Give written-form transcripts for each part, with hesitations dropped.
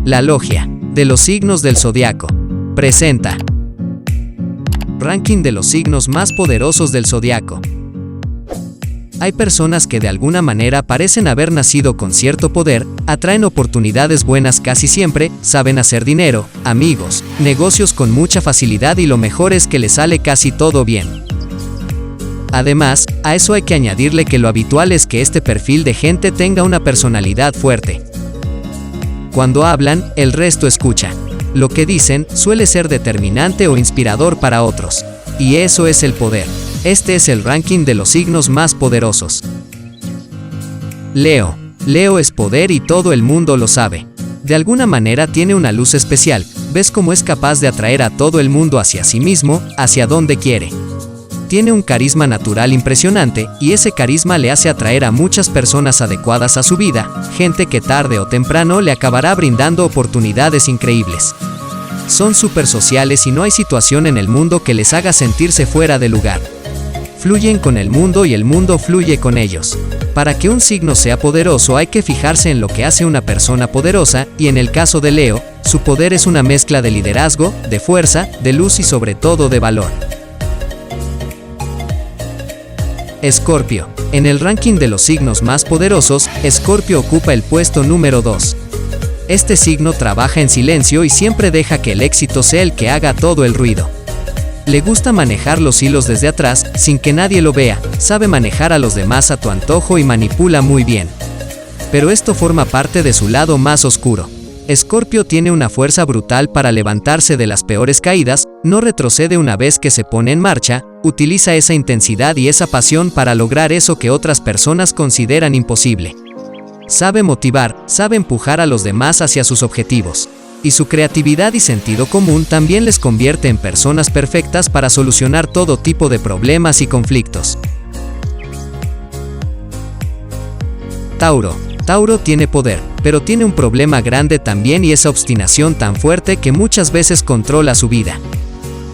La Logia de los signos del zodiaco presenta Ranking de los signos más poderosos del zodiaco. Hay personas que de alguna manera parecen haber nacido con cierto poder, atraen oportunidades buenas casi siempre, saben hacer dinero, amigos, negocios con mucha facilidad y lo mejor es que les sale casi todo bien. Además, a eso hay que añadirle que lo habitual es que este perfil de gente tenga una personalidad fuerte. Cuando hablan, el resto escucha. Lo que dicen suele ser determinante o inspirador para otros. Y eso es el poder. Este es el ranking de los signos más poderosos. Leo. Leo es poder y todo el mundo lo sabe. De alguna manera tiene una luz especial. ¿Ves cómo es capaz de atraer a todo el mundo hacia sí mismo, hacia donde quiere? Tiene un carisma natural impresionante, y ese carisma le hace atraer a muchas personas adecuadas a su vida, gente que tarde o temprano le acabará brindando oportunidades increíbles. Son súper sociales y no hay situación en el mundo que les haga sentirse fuera de lugar. Fluyen con el mundo y el mundo fluye con ellos. Para que un signo sea poderoso hay que fijarse en lo que hace una persona poderosa, y en el caso de Leo, su poder es una mezcla de liderazgo, de fuerza, de luz y sobre todo de valor. Escorpio. En el ranking de los signos más poderosos, Escorpio ocupa el puesto número 2. Este signo trabaja en silencio y siempre deja que el éxito sea el que haga todo el ruido. Le gusta manejar los hilos desde atrás, sin que nadie lo vea, sabe manejar a los demás a tu antojo y manipula muy bien. Pero esto forma parte de su lado más oscuro. Escorpio tiene una fuerza brutal para levantarse de las peores caídas, no retrocede una vez que se pone en marcha, utiliza esa intensidad y esa pasión para lograr eso que otras personas consideran imposible. Sabe motivar, sabe empujar a los demás hacia sus objetivos. Y su creatividad y sentido común también les convierte en personas perfectas para solucionar todo tipo de problemas y conflictos. Tauro. Tauro tiene poder, pero tiene un problema grande también y esa obstinación tan fuerte que muchas veces controla su vida.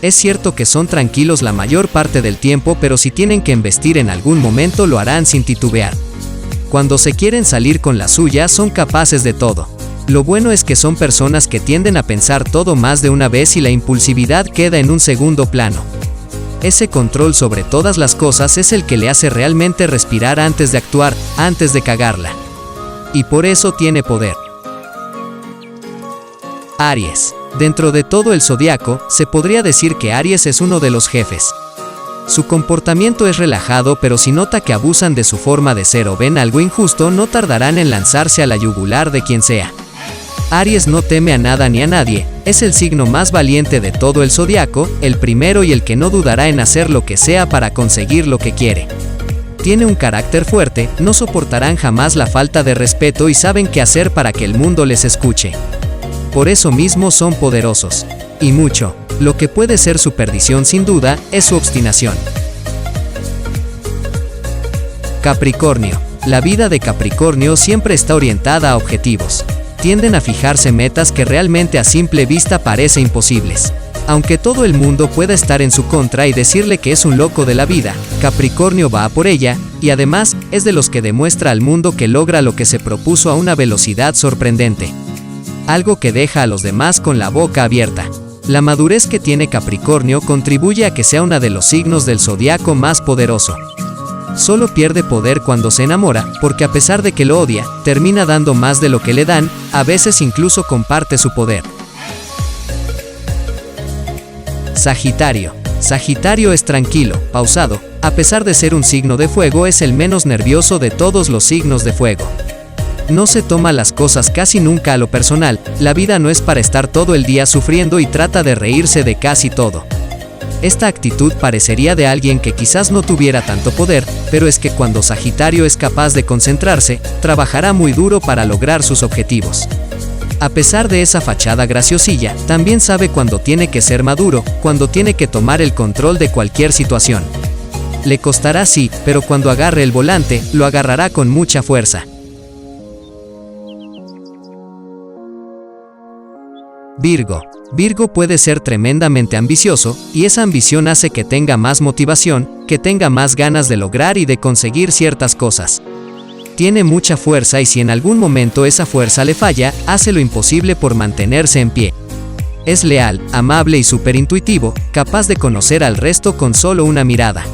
Es cierto que son tranquilos la mayor parte del tiempo, pero si tienen que embestir en algún momento lo harán sin titubear. Cuando se quieren salir con la suya son capaces de todo. Lo bueno es que son personas que tienden a pensar todo más de una vez y la impulsividad queda en un segundo plano. Ese control sobre todas las cosas es el que le hace realmente respirar antes de actuar, antes de cagarla. Y por eso tiene poder. Aries. Dentro de todo el zodiaco, se podría decir que Aries es uno de los jefes. Su comportamiento es relajado, pero si nota que abusan de su forma de ser o ven algo injusto, no tardarán en lanzarse a la yugular de quien sea. Aries no teme a nada ni a nadie, es el signo más valiente de todo el zodiaco, el primero y el que no dudará en hacer lo que sea para conseguir lo que quiere. Tiene un carácter fuerte, no soportarán jamás la falta de respeto y saben qué hacer para que el mundo les escuche. Por eso mismo son poderosos. Y mucho. Lo que puede ser su perdición sin duda, es su obstinación. Capricornio. La vida de Capricornio siempre está orientada a objetivos. Tienden a fijarse metas que realmente a simple vista parecen imposibles. Aunque todo el mundo pueda estar en su contra y decirle que es un loco de la vida, Capricornio va a por ella, y además, es de los que demuestra al mundo que logra lo que se propuso a una velocidad sorprendente. Algo que deja a los demás con la boca abierta. La madurez que tiene Capricornio contribuye a que sea uno de los signos del zodiaco más poderoso. Solo pierde poder cuando se enamora, porque a pesar de que lo odia, termina dando más de lo que le dan, a veces incluso comparte su poder. Sagitario. Sagitario es tranquilo, pausado, a pesar de ser un signo de fuego es el menos nervioso de todos los signos de fuego. No se toma las cosas casi nunca a lo personal, la vida no es para estar todo el día sufriendo y trata de reírse de casi todo. Esta actitud parecería de alguien que quizás no tuviera tanto poder, pero es que cuando Sagitario es capaz de concentrarse, trabajará muy duro para lograr sus objetivos. A pesar de esa fachada graciosilla, también sabe cuando tiene que ser maduro, cuando tiene que tomar el control de cualquier situación. Le costará sí, pero cuando agarre el volante, lo agarrará con mucha fuerza. Virgo. Virgo puede ser tremendamente ambicioso, y esa ambición hace que tenga más motivación, que tenga más ganas de lograr y de conseguir ciertas cosas. Tiene mucha fuerza y si en algún momento esa fuerza le falla, hace lo imposible por mantenerse en pie. Es leal, amable y superintuitivo, capaz de conocer al resto con solo una mirada.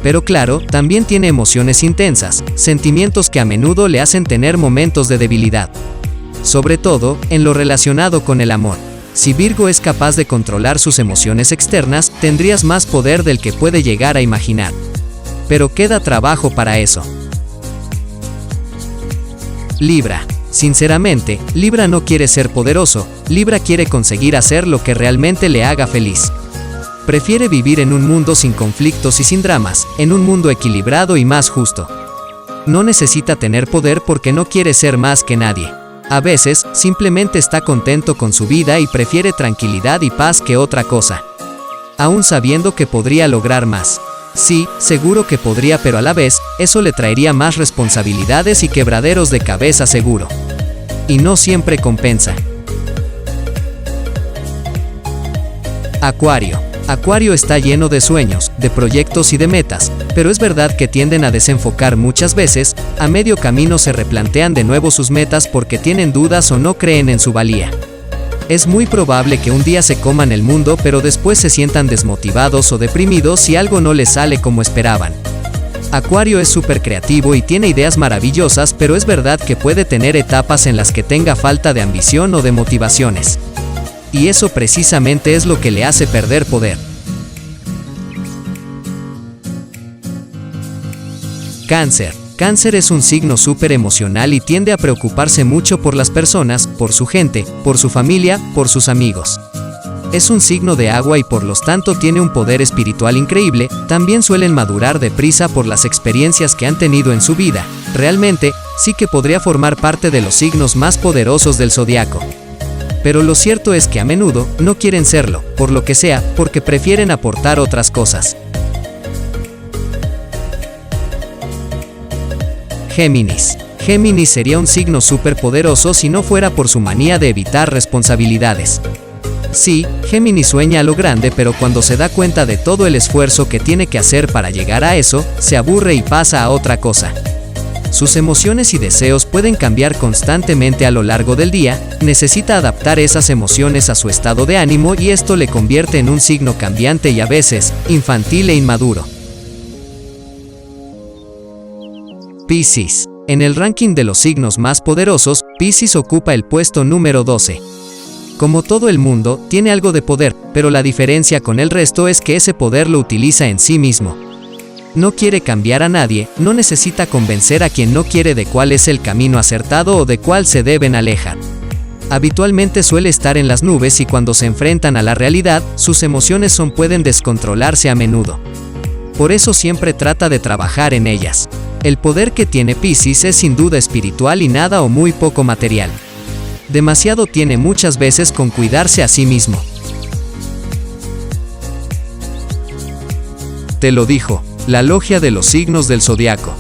Pero claro, también tiene emociones intensas, sentimientos que a menudo le hacen tener momentos de debilidad. Sobre todo, en lo relacionado con el amor. Si Virgo es capaz de controlar sus emociones externas, tendrías más poder del que puede llegar a imaginar. Pero queda trabajo para eso. Libra. Sinceramente, Libra no quiere ser poderoso, Libra quiere conseguir hacer lo que realmente le haga feliz. Prefiere vivir en un mundo sin conflictos y sin dramas, en un mundo equilibrado y más justo. No necesita tener poder porque no quiere ser más que nadie. A veces, simplemente está contento con su vida y prefiere tranquilidad y paz que otra cosa. Aún sabiendo que podría lograr más. Sí, seguro que podría, pero a la vez, eso le traería más responsabilidades y quebraderos de cabeza seguro. Y no siempre compensa. Acuario. Acuario está lleno de sueños, de proyectos y de metas, pero es verdad que tienden a desenfocar muchas veces, a medio camino se replantean de nuevo sus metas porque tienen dudas o no creen en su valía. Es muy probable que un día se coman el mundo pero después se sientan desmotivados o deprimidos si algo no les sale como esperaban. Acuario es súper creativo y tiene ideas maravillosas, pero es verdad que puede tener etapas en las que tenga falta de ambición o de motivaciones. Y eso precisamente es lo que le hace perder poder. Cáncer. Cáncer es un signo súper emocional y tiende a preocuparse mucho por las personas, por su gente, por su familia, por sus amigos. Es un signo de agua y por lo tanto tiene un poder espiritual increíble, también suelen madurar deprisa por las experiencias que han tenido en su vida. Realmente, sí que podría formar parte de los signos más poderosos del zodiaco. Pero lo cierto es que a menudo no quieren serlo, por lo que sea, porque prefieren aportar otras cosas. Géminis. Géminis sería un signo súper poderoso si no fuera por su manía de evitar responsabilidades. Sí, Géminis sueña a lo grande, pero cuando se da cuenta de todo el esfuerzo que tiene que hacer para llegar a eso, se aburre y pasa a otra cosa. Sus emociones y deseos pueden cambiar constantemente a lo largo del día, necesita adaptar esas emociones a su estado de ánimo y esto le convierte en un signo cambiante y a veces, infantil e inmaduro. Piscis. En el ranking de los signos más poderosos, Piscis ocupa el puesto número 12. Como todo el mundo, tiene algo de poder, pero la diferencia con el resto es que ese poder lo utiliza en sí mismo. No quiere cambiar a nadie, no necesita convencer a quien no quiere de cuál es el camino acertado o de cuál se deben alejar. Habitualmente suele estar en las nubes y cuando se enfrentan a la realidad, sus emociones pueden descontrolarse a menudo. Por eso siempre trata de trabajar en ellas. El poder que tiene Piscis es sin duda espiritual y nada o muy poco material. Demasiado tiene muchas veces con cuidarse a sí mismo. Te lo dijo la Logia de los Signos del Zodiaco.